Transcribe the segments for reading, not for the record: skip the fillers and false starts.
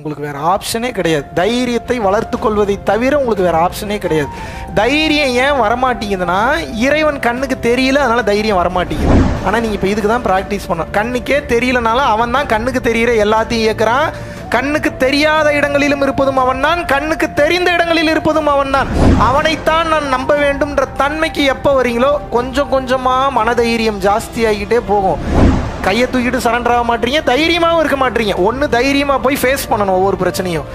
உங்களுக்கு வேறு ஆப்ஷனே கிடையாது. தைரியத்தை வளர்த்து கொள்வதை தவிர உங்களுக்கு வேறு ஆப்ஷனே கிடையாது. தைரியம் ஏன் வரமாட்டேங்குதுன்னா, இறைவன் கண்ணுக்கு தெரியல, அதனால் தைரியம் வரமாட்டேங்குது. ஆனால் நீங்கள் இப்போ இதுக்கு தான் ப்ராக்டிஸ் பண்ணணும். கண்ணுக்கே தெரியலனாலும் அவன் தான் கண்ணுக்கு தெரிகிற எல்லாத்தையும் இயக்குறான். கண்ணுக்கு தெரியாத இடங்களிலும் இருப்பதும் அவன்தான், கண்ணுக்கு தெரிந்த இடங்களில் இருப்பதும் அவன்தான். அவனைத்தான் நான் நம்ப வேண்டும்ன்ற தன்மைக்கு எப்போ வரீங்களோ கொஞ்சம் கொஞ்சமாக மனதைரியம் ஜாஸ்தியாகிட்டே போகும். கையை தூக்கிட்டு சரண்டர் ஆக மாட்டீங்க, தைரியமாகவும் இருக்க மாட்டீங்க. ஒன்று தைரியமாக போய் ஃபேஸ் பண்ணணும் ஒவ்வொரு பிரச்சனையும்.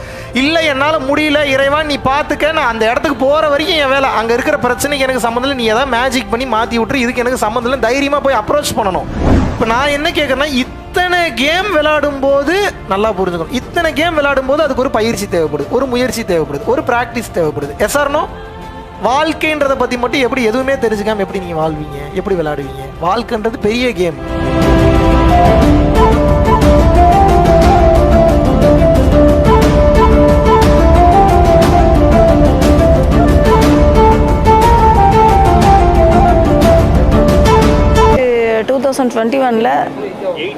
இல்லை என்னால் முடியல இறைவா நீ பார்த்துக்க, நான் அந்த இடத்துக்கு போகிற வரைக்கும் என் வேலை, அங்கே இருக்கிற பிரச்சனைக்கு எனக்கு சம்மந்தம் இல்லை, நீ எதாவது மேஜிக் பண்ணி மாற்றி விட்டுரு, இதுக்கு எனக்கு சம்மந்தம் இல்லை, தைரியமாக போய் அப்ரோச் பண்ணணும். இப்போ நான் என்ன கேட்குறேன்னா, இத்தனை கேம் விளையாடும் போது நல்லா புரிஞ்சுக்கணும், இத்தனை கேம் விளையாடும் போது அதுக்கு ஒரு பயிற்சி தேவைப்படுது, ஒரு முயற்சி தேவைப்படுது, ஒரு ப்ராக்டிஸ் தேவைப்படுது. எஸ்ஆர்னோ? வாழ்க்கைன்றதை பற்றி மட்டும் எப்படி எதுவுமே தெரிஞ்சுக்காமல் எப்படி நீங்கள் வாழ்வீங்க, எப்படி விளையாடுவீங்க? வாழ்க்கைன்றது பெரிய கேம்.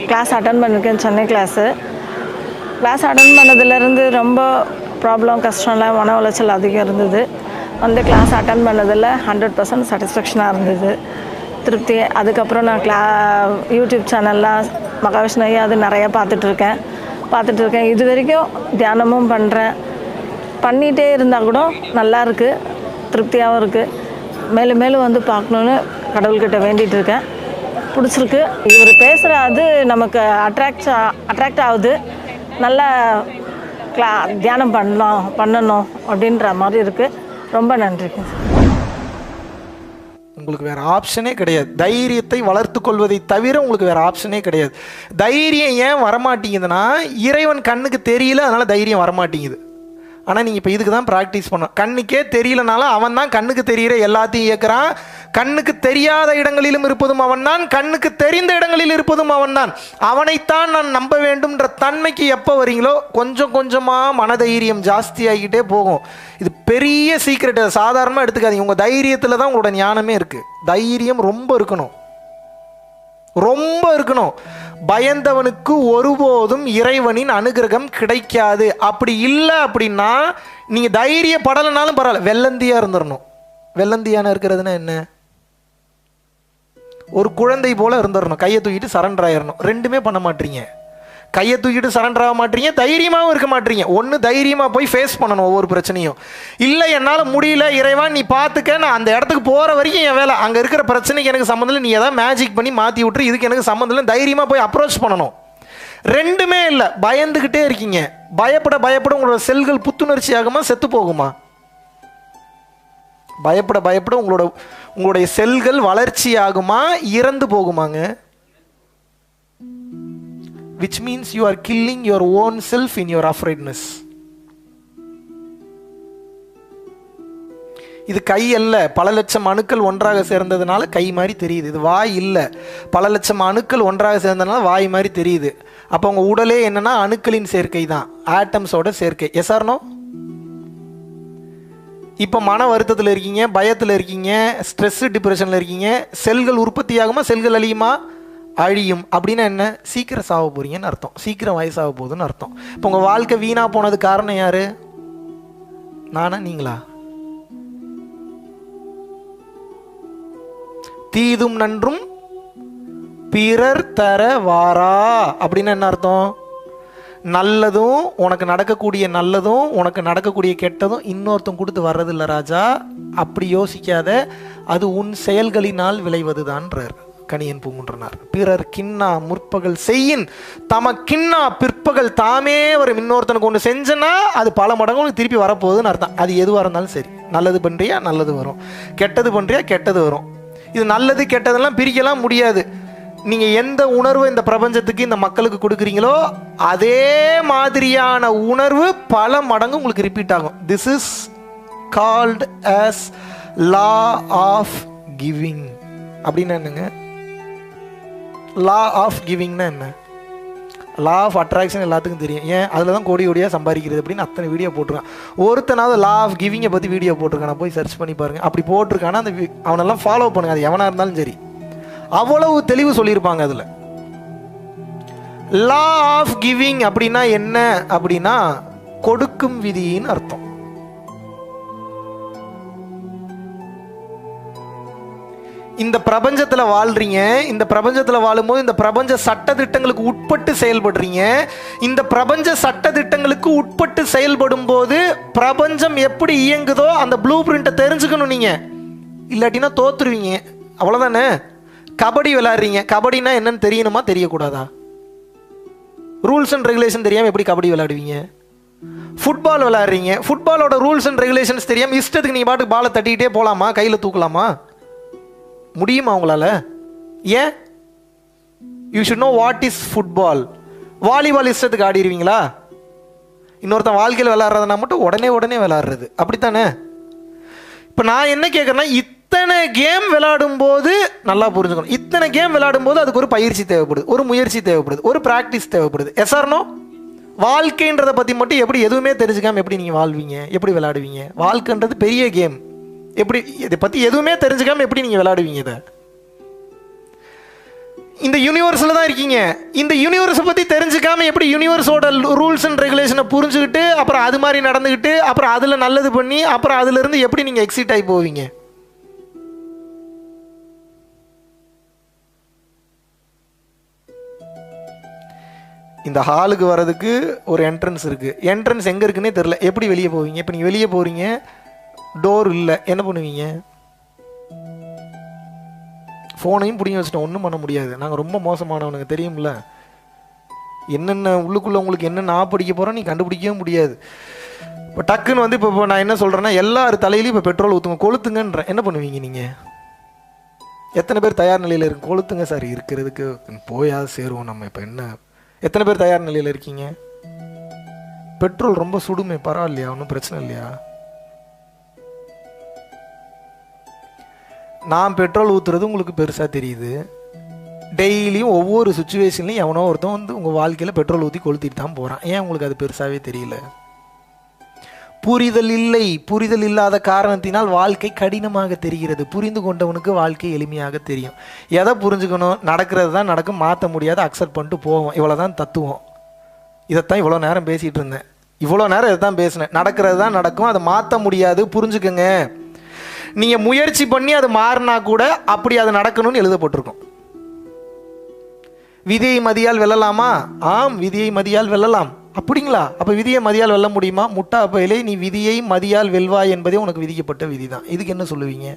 கிளாஸ் அட்டன் பண்ணியிருக்கேன், சென்னை கிளாஸ் அட்டன் பண்ணதுலேருந்து ரொம்ப ப்ராப்ளம், கஷ்டம்லாம், மன உளைச்சல் அதிகம் இருந்தது. வந்து கிளாஸ் அட்டன் பண்ணதில் 100% சாட்டிஸ்ஃபேக்ஷனாக இருந்தது, திருப்தி. அதுக்கப்புறம் நான் யூடியூப் சேனல்லாம் மகாவிஷ்ணு ஐயா அது நிறையா பார்த்துட்ருக்கேன். இது வரைக்கும் தியானமும் பண்ணிகிட்டே இருந்தால் கூட நல்லா இருக்குது, திருப்தியாகவும் இருக்குது. மேலும் மேலும் வந்து பார்க்கணுன்னு கடவுள்கிட்ட வேண்டிகிட்டு இருக்கேன். பிடிச்சிருக்கு. இவர் பேசுகிற அது நமக்கு அட்ராக்ட் ஆகுது. நல்லா தியானம் பண்ணணும் அப்படின்ற மாதிரி இருக்குது. ரொம்ப நன்றிங்க. உங்களுக்கு வேறு ஆப்ஷனே கிடையாது. தைரியத்தை வளர்த்து கொள்வதை தவிர உங்களுக்கு வேறு ஆப்ஷனே கிடையாது. தைரியம் ஏன் வரமாட்டேங்குதுன்னா, இறைவன் கண்ணுக்கு தெரியல, அதனால் தைரியம் வரமாட்டேங்குது. ஆனால் நீங்கள் இப்போ இதுக்கு தான் ப்ராக்டிஸ் பண்ணணும். கண்ணுக்கே தெரியலனாலும் அவன் தான் கண்ணுக்கு தெரிகிற எல்லாத்தையும் இயக்குறான். கண்ணுக்கு தெரியாத இடங்களிலும் இருப்பதும் அவன்தான், கண்ணுக்கு தெரிந்த இடங்களில் இருப்பதும் அவன்தான். அவனைத்தான் நான் நம்ப வேண்டும்ன்ற தன்மைக்கு எப்போ வரீங்களோ கொஞ்சம் கொஞ்சமாக மனதைரியம் ஜாஸ்தியாகிட்டே போகும். இது பெரிய சீக்ரெட், சாதாரணமாக எடுத்துக்காதீங்க. உங்கள் தைரியத்தில் தான் உங்களோட ஞானமே இருக்குது. தைரியம் ரொம்ப இருக்கணும். பயந்தவனுக்கு ஒருபோதும் இறைவனின் அனுகிரகம் கிடைக்காது. அப்படி இல்லை அப்படின்னா நீங்கள் தைரியப்படலைனாலும் பரவாயில்ல, வெள்ளந்தியாக இருந்துடணும். வெள்ளந்தியான இருக்கிறதுனா என்ன? ஒரு குழந்தை போல இருந்துடணும். கையை தூக்கிட்டு சரண்டர் ஆயிடணும். ரெண்டுமே பண்ண மாட்டீங்க. கையை தூக்கிட்டு சரண்டர் ஆக மாட்டீங்க, தைரியமாகவும் இருக்க மாட்டீங்க. ஒன்று தைரியமாக போய் ஃபேஸ் பண்ணணும் ஒவ்வொரு பிரச்சனையும். இல்லை என்னால் முடியல இறைவா நீ பார்த்துக்க, நான் அந்த இடத்துக்கு போகிற வரைக்கும் என் வேலை, அங்கே இருக்கிற பிரச்சனைக்கு எனக்கு சம்மந்தம் இல்லை, நீ எதாவது மேஜிக் பண்ணி மாற்றி விட்டுரு, இதுக்கு எனக்கு சம்மந்தம் இல்லை, தைரியமாக போய் அப்ரோச் பண்ணணும். ரெண்டுமே இல்லை, பயந்துக்கிட்டே இருக்கீங்க. பயப்பட உங்களோட செல்கள் புத்துணர்ச்சி ஆகுமா, செத்து போகுமா? பயப்பட உங்களுடைய செல்கள் வளர்ச்சி ஆகுமா, இறந்து போகுமாங்க? Which means you are killing your own self in your afraidness. இது கை அல்ல, பல லட்சம் அணுக்கள் ஒன்றாக சேர்ந்ததுனால கை மாதிரி தெரியுது. இது வாய் இல்லை, பல லட்சம் அணுக்கள் ஒன்றாக சேர்ந்ததுனால வாய் மாதிரி தெரியுது. அப்போ உங்கள் உடலே என்னன்னா அணுக்களின் சேர்க்கை தான், ஆட்டம்ஸோட சேர்க்கை. Yes or no? இப்போ மன வருத்தத்தில் இருக்கீங்க, பயத்தில் இருக்கீங்க, ஸ்ட்ரெஸ் டிப்ரெஷனில் இருக்கீங்க. செல்கள் உற்பத்தி ஆகுமா, செல்கள் அழியுமா? அழியும். அப்படின்னா என்ன? சீக்கிரம் சாக போறீங்கன்னு அர்த்தம், சீக்கிரம் வயசாக போகுதுன்னு அர்த்தம். இப்போ உங்கள் வாழ்க்கை வீணாக போனது காரணம் யாரு? நானா நீங்களா? தீதும் நன்றும் பிறர் தர வாரா அப்படின்னா என்ன அர்த்தம்? நல்லதும் உனக்கு நடக்கக்கூடிய நல்லதும் உனக்கு நடக்கக்கூடிய கெட்டதும் இன்னொருத்தம் கொடுத்து வர்றதில்லை ராஜா, அப்படி யோசிக்காத, அது உன் செயல்களினால் விளைவதுதான்றார் கணியன் பூங்குன்றனார். பிறர் கிண்ணா முற்பகல் செய்யின் தமக்கிண்ணா பிற்பகல் தாமே வரும். இன்னொருத்தனுக்கு ஒன்று செஞ்சனா அது பல மடங்கு உனக்கு திருப்பி வரப்போகுதுன்னு அர்த்தம். அது எதுவாக இருந்தாலும் சரி, நல்லது பண்ணுறியா நல்லது வரும், கெட்டது பண்ணுறியா கெட்டது வரும். இது நல்லது கெட்டதெல்லாம் பிரிக்கலாம் முடியாது. நீங்கள் எந்த உணர்வு இந்த பிரபஞ்சத்துக்கு இந்த மக்களுக்கு கொடுக்குறீங்களோ அதே மாதிரியான உணர்வு பல மடங்கு உங்களுக்கு ரிப்பீட் ஆகும். This is called as law of giving. அப்படின்னா என்னங்க? லா ஆஃப் கிவிங்னா என்ன? லா ஆஃப் அட்ராக்ஷன் எல்லாத்துக்கும் தெரியும். ஏன்? அதில் தான் கோடியாக சம்பாதிக்கிறது அப்படின்னு அத்தனை வீடியோ போட்டிருக்கான். ஒருத்தனாவது லா ஆஃப் கிவிங்கை பற்றி வீடியோ போட்டிருக்கான், நான் போய் சர்ச் பண்ணி பாருங்கள். அப்படி போட்டிருக்கானா அந்த அவனெல்லாம் ஃபாலோ பண்ணுங்க, அது எவனாக இருந்தாலும் சரி. அவ்வளவு தெளிவு சொல்லியிருப்பாங்க அதில். லா ஆஃப் கிவிங் அப்படின்னா என்ன அப்படின்னா கொடுக்கும் விதின்னு அர்த்தம். இந்த பிரபஞ்சத்தில் வாழ்றீங்க. இந்த பிரபஞ்சத்தில் வாழும்போது இந்த பிரபஞ்ச சட்டதிட்டங்களுக்கு உட்பட்டு செயல்படுறீங்க. இந்த பிரபஞ்ச சட்டதிட்டங்களுக்கு உட்பட்டு செயல்படும் போது பிரபஞ்சம் எப்படி இயங்குதோ அந்த ப்ளூ பிரிண்ட்டை தெரிஞ்சுக்கணும் நீங்க. இல்லாட்டினா தோத்துருவீங்க. அவ்வளோதானே. கபடி விளையாடுறீங்க. கபடினா என்னன்னு தெரியணுமா தெரியக்கூடாதா? ரூல்ஸ் அண்ட் ரெகுலேஷன் தெரியாமல் எப்படி கபடி விளையாடுவீங்க? ஃபுட்பால் விளையாடுறீங்க. ஃபுட்பாலோட ரூல்ஸ் அண்ட் ரெகுலேஷன்ஸ் தெரியாமல் இஷ்டத்துக்கு நீங்கள் பாட்டுக்கு பாலை தட்டிக்கிட்டே போகலாமா? கையில் தூக்கலாமா? முடியுமா உங்களால்? ஏன்? You should know what is football. Volleyball இஷ்டத்துக்கு ஆடிடுவீங்களா? இன்னொருத்தன் வாழ்க்கையில் விளையாடுறதுனா மட்டும் உடனே விளையாடுறது, அப்படித்தானே? இப்போ நான் என்ன கேட்குறேன்னா, இத்தனை கேம் விளையாடும் போது நல்லா புரிஞ்சுக்கணும். இத்தனை கேம் விளையாடும் போது அதுக்கு ஒரு பயிற்சி தேவைப்படுது, ஒரு முயற்சி தேவைப்படுது, ஒரு ப்ராக்டிஸ் தேவைப்படுது. S or no? வாழ்க்கைன்றதை பற்றி மட்டும் எப்படி எதுவுமே தெரிஞ்சுக்காமல் எப்படி நீங்கள் வாழ்வீங்க, எப்படி விளையாடுவீங்க? வாழ்க்கைன்றது பெரிய கேம். எப்படி இதை பற்றி எதுவுமே தெரிஞ்சுக்காமல் எப்படி நீங்கள் விளையாடுவீங்க? இதை இந்த யூனிவர்ஸில் தான் இருக்கீங்க. இந்த யூனிவர்ஸை பற்றி தெரிஞ்சுக்காமல் எப்படி யூனிவர்ஸோட ரூல்ஸ் அண்ட் ரெகுலேஷனை புரிஞ்சுக்கிட்டு அப்புறம் அது மாதிரி நடந்துக்கிட்டு அப்புறம் அதில் நல்லது பண்ணி அப்புறம் அதிலிருந்து எப்படி நீங்கள் எக்ஸிட் ஆகி போவீங்க? இந்த ஹாலுக்கு வர்றதுக்கு ஒரு என்ட்ரன்ஸ் இருக்குது. என்ட்ரன்ஸ் எங்கே இருக்குன்னே தெரில. எப்படி வெளியே போவீங்க? இப்போ நீங்கள் வெளியே போகிறீங்க, டோர் இல்லை, என்ன பண்ணுவீங்க? ஃபோனையும் பிடிங்கி வச்சுட்டோம், ஒன்றும் பண்ண முடியாது. நாங்கள் ரொம்ப மோசமானவனுங்க தெரியும்ல. என்னென்ன உள்ளுக்குள்ளே உங்களுக்கு என்னென்ன படிக்க போகிறோம் நீ கண்டுபிடிக்கவே முடியாது. இப்போ டக்குன்னு வந்து இப்போ நான் என்ன சொல்கிறேன்னா, எல்லார் தலையிலையும் இப்போ பெட்ரோல் ஊற்றுங்க, கொளுத்துங்கன்றேன். என்ன பண்ணுவீங்க நீங்கள்? எத்தனை பேர் தயார் நிலையில் இருக்கு? கொளுத்துங்க சார், இருக்கிறதுக்கு போயாவது சேருவோம் நம்ம. இப்போ என்ன, எத்தனை பேர் தயார் நிலையில் இருக்கீங்க? பெட்ரோல் ரொம்ப சுடுமே, பரவாயில்லையா? ஒன்றும் பிரச்சனை இல்லையா? நான் பெட்ரோல் ஊற்றுறது உங்களுக்கு பெருசாக தெரியுது. டெய்லியும் ஒவ்வொரு சுச்சுவேஷன்லையும் எவனோ ஒருத்தன் வந்து உங்கள் வாழ்க்கையில் பெட்ரோல் ஊற்றி கொளுத்திட்டு தான் போகிறான். ஏன் உங்களுக்கு அது பெருசாகவே தெரியல? புரிதல் இல்லை. புரிதல் இல்லாத காரணத்தினால் வாழ்க்கை கடினமாக தெரிகிறது. புரிந்து கொண்டவனுக்கு வாழ்க்கை எளிமையாக தெரியும். எதை புரிஞ்சுக்கணும்? நடக்கிறது தான் நடக்கும், மாற்ற முடியாது, அக்செப்ட் பண்ணிட்டு போவோம். இவ்வளோ தான் தத்துவம். இதைத்தான் இவ்வளோ நேரம் பேசிகிட்டு இருந்தேன். இவ்வளோ நேரம் இதை தான் பேசினேன். நடக்கிறது தான் நடக்கும், அதை மாற்ற முடியாது, புரிஞ்சுக்கங்க. நீங்கள் முயற்சி பண்ணி அது மாறினா கூட அப்படி அது நடக்கணும்னு எழுதப்பட்டிருக்கும். விதியை மதியால் வெல்லலாமா? ஆம், விதியை மதியால் வெல்லலாம். அப்படிங்களா? அப்போ விதியை மதியால் வெல்ல முடியுமா? முட்டா பயிலே, நீ விதியை மதியால் வெல்வாய் என்பதே உனக்கு விதிக்கப்பட்ட விதி தான். இதுக்கு என்ன சொல்லுவீங்க?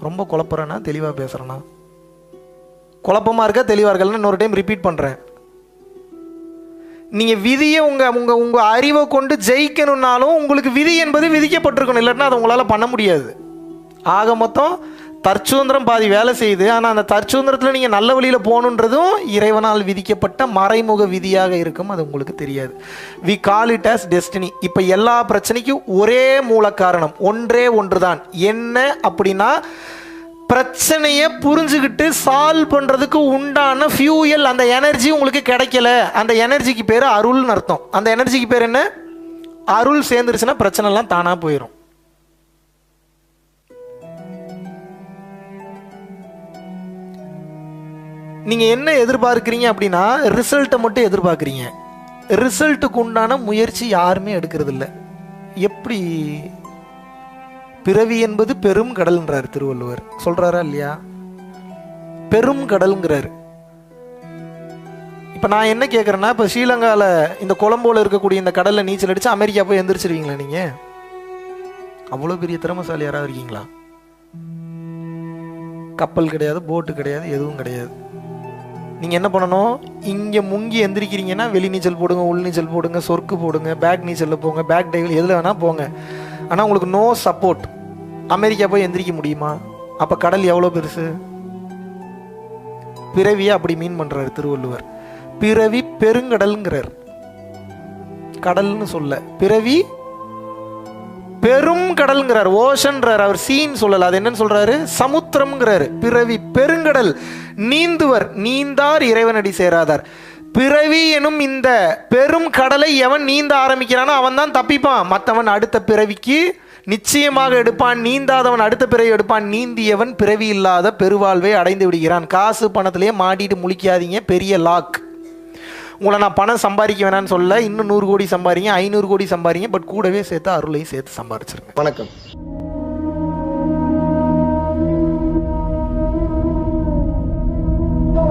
ரொம்ப குழப்பறேன்னா தெளிவாக பேசுகிறேன்னா? குழப்பமாக இருக்கா தெளிவாக இருக்கலன்னு இன்னொரு டைம் ரிப்பீட் பண்ணுறேன். நீங்கள் விதியை உங்கள் அறிவை கொண்டு ஜெயிக்கணும்னாலும் உங்களுக்கு விதி என்பது விதிக்கப்பட்டிருக்கணும். இல்லைன்னா அதை உங்களால் பண்ண முடியாது. ஆக மொத்தம் தற்சுதந்திரம் பாதி வேலை செய்யுது. ஆனால் அந்த தற்சுதந்திரத்தில் நீங்கள் நல்ல வழியில் போகணுன்றதும் இறைவனால் விதிக்கப்பட்ட மறைமுக விதியாக இருக்கும். அது உங்களுக்கு தெரியாது. We call it as destiny. இப்போ எல்லா பிரச்சனைக்கும் ஒரே மூல காரணம், ஒன்றே ஒன்று தான். என்ன அப்படின்னா, பிரச்சனையை புரிஞ்சுக்கிட்டு சால்வ் பண்ணுறதுக்கு உண்டான ஃபியூயல், அந்த எனர்ஜி உங்களுக்கு கிடைக்கல. அந்த எனர்ஜிக்கு பேர் அருள்னு அர்த்தம். அந்த எனர்ஜிக்கு பேர் என்ன? அருள் சேர்ந்துருச்சுன்னா பிரச்சனைலாம் தானாக போயிடும். நீங்கள் என்ன எதிர்பார்க்குறீங்க அப்படின்னா, ரிசல்ட்டை மட்டும் எதிர்பார்க்குறீங்க. ரிசல்ட்டுக்கு உண்டான முயற்சி யாருமே எடுக்கிறது இல்லை. எப்படி? பிறவி என்பது பெரும் கடல்ன்றார் திருவள்ளுவர். சொல்றாரா இல்லையா? பெரும் கடல்ங்கிறார். இப்போ நான் என்ன கேட்குறேன்னா, இப்போ ஸ்ரீலங்காவில் இந்த கொலம்போல இருக்கக்கூடிய இந்த கடலில் நீச்சல் அடித்து அமெரிக்கா போய் எந்திரிச்சிருவீங்களா நீங்கள்? அவ்வளோ பெரிய திறமைசாலி யாராவது இருக்கீங்களா? கப்பல் கிடையாது, போட்டு கிடையாது, எதுவும் கிடையாது. நீங்கள் என்ன பண்ணணும்? இங்கே முங்கி எந்திரிக்கிறீங்கன்னா வெளி நீச்சல் போடுங்க, உள் நீச்சல் போடுங்க, சொர்க்கு போடுங்க, பேக் நீச்சலில் போங்க, பேக் டைவ் எதில் வேணால் போங்க. ஆனால் உங்களுக்கு நோ சப்போர்ட். அமெரிக்கா போய் எந்திரிக்க முடியுமா? அப்போ கடல் எவ்வளோ பெருசு? பிறவியை அப்படி மீன் பண்ணுறாரு திருவள்ளுவர். பிறவி பெருங்கடல்ங்கிறார். கடல்னு சொல்ல, பிறவி பெரும் கடல்ங்கிறார், ஓஷன்றார். அவர் சீன் சொல்லல, அது என்னன்னு சொல்றாரு? சமுத்திரம்ங்கிறாரு. பிறவி பெருங்கடல், நீந்துவர் நீந்தார் இறைவனடி சேராதார். பிறவி எனும் இந்த பெரும் கடலை எவன் நீந்த ஆரம்பிக்கிறானோ அவன் தான் தப்பிப்பான். மற்றவன் அடுத்த பிறவிக்கு நிச்சயமாக எடுப்பான், நீந்தாதவன் அடுத்த பிறவி எடுப்பான், நீந்தியவன் பிறவி இல்லாத பெருவாழ்வை அடைந்து விடுகிறான். காசு பணத்திலேயே மாட்டிட்டு முழிக்காதீங்க, பெரிய லாக். உங்களை நான் பணம் சம்பாதிக்க வேணான்னு சொல்ல, இன்னும் 100 கோடி சம்பாதிங்க, 500 கோடி சம்பாதிங்க, பட் கூடவே சேர்த்து அருளையும் சேர்த்து சம்பாதிச்சிருங்க. வணக்கம்.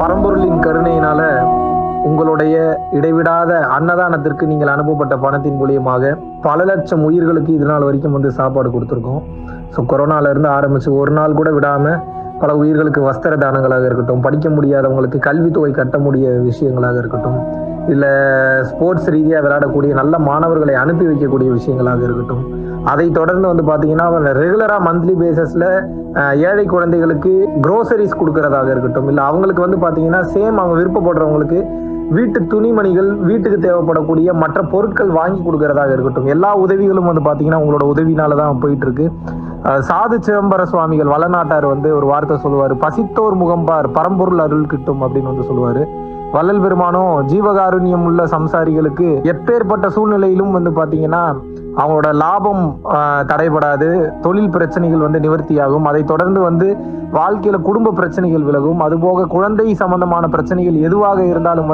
பரம்பொருளின் கருணையினால உங்களுடைய இடைவிடாத அன்னதானத்திற்கு நீங்கள் அனுப்பப்பட்ட பணத்தின் மூலியமாக பல லட்சம் உயிர்களுக்கு இது நாள் வரைக்கும் சாப்பாடு கொடுத்துருக்கோம். ஸோ கொரோனாலேருந்து ஆரம்பித்து ஒரு நாள் கூட விடாமல் பல உயிர்களுக்கு வஸ்திர தானங்களாக இருக்கட்டும், படிக்க முடியாதவங்களுக்கு கல்வித்தொகை கட்ட முடிய விஷயங்களாக இருக்கட்டும், இல்லை ஸ்போர்ட்ஸ் ரீதியாக விளையாடக்கூடிய நல்ல மாணவர்களை அனுப்பி வைக்கக்கூடிய விஷயங்களாக இருக்கட்டும், அதை தொடர்ந்து பார்த்தீங்கன்னா ரெகுலராக மந்த்லி பேசிஸில் ஏழை குழந்தைகளுக்கு க்ரோசரிஸ் கொடுக்கறதாக இருக்கட்டும், இல்லை அவங்களுக்கு பார்த்தீங்கன்னா சேம் அவங்க விருப்பப்படுறவங்களுக்கு வீட்டு துணிமணிகள், வீட்டுக்கு தேவைப்படக்கூடிய மற்ற பொருட்கள் வாங்கி கொடுக்கறதாக இருக்கட்டும், எல்லா உதவிகளும் பார்த்தீங்கன்னா உங்களோட உதவினால தான் போயிட்டு இருக்கு. சாது சிதம்பர சுவாமிகள் வளநாட்டார் ஒரு வார்த்தை சொல்லுவார், பசித்தோர் முகம்பார் பரம்பொருள் அருள் கிட்டும் அப்படின்னு சொல்லுவார். வள்ளல் பெருமானும் ஜீவகாருண்யம் உள்ள சம்சாரிகளுக்கு எப்பேற்பட்ட சூழ்நிலையிலும் பார்த்தீங்கன்னா அவங்களோட லாபம் தடைபடாது, தொழில் பிரச்சனைகள் நிவர்த்தியாகும், அதை தொடர்ந்து வாழ்க்கையில குடும்ப பிரச்சனைகள் விலகும், அதுபோக குழந்தை சம்பந்தமான பிரச்சனைகள் எதுவாக இருந்தாலும்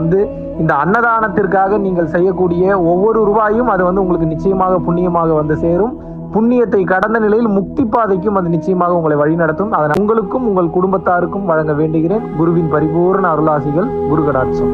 இந்த அன்னதானத்திற்காக நீங்கள் செய்யக்கூடிய ஒவ்வொரு ரூபாயும் அது உங்களுக்கு நிச்சயமாக புண்ணியமாக சேரும். புண்ணியத்தை கடந்த நிலையில் முக்தி பாதைக்கும் அது நிச்சயமாக உங்களை வழிநடத்தும். அதனால் உங்களுக்கும் உங்கள் குடும்பத்தாருக்கும் வழங்க வேண்டுகிறேன் குருவின் பரிபூர்ண அருளாசிகள். குரு கடாட்சம்.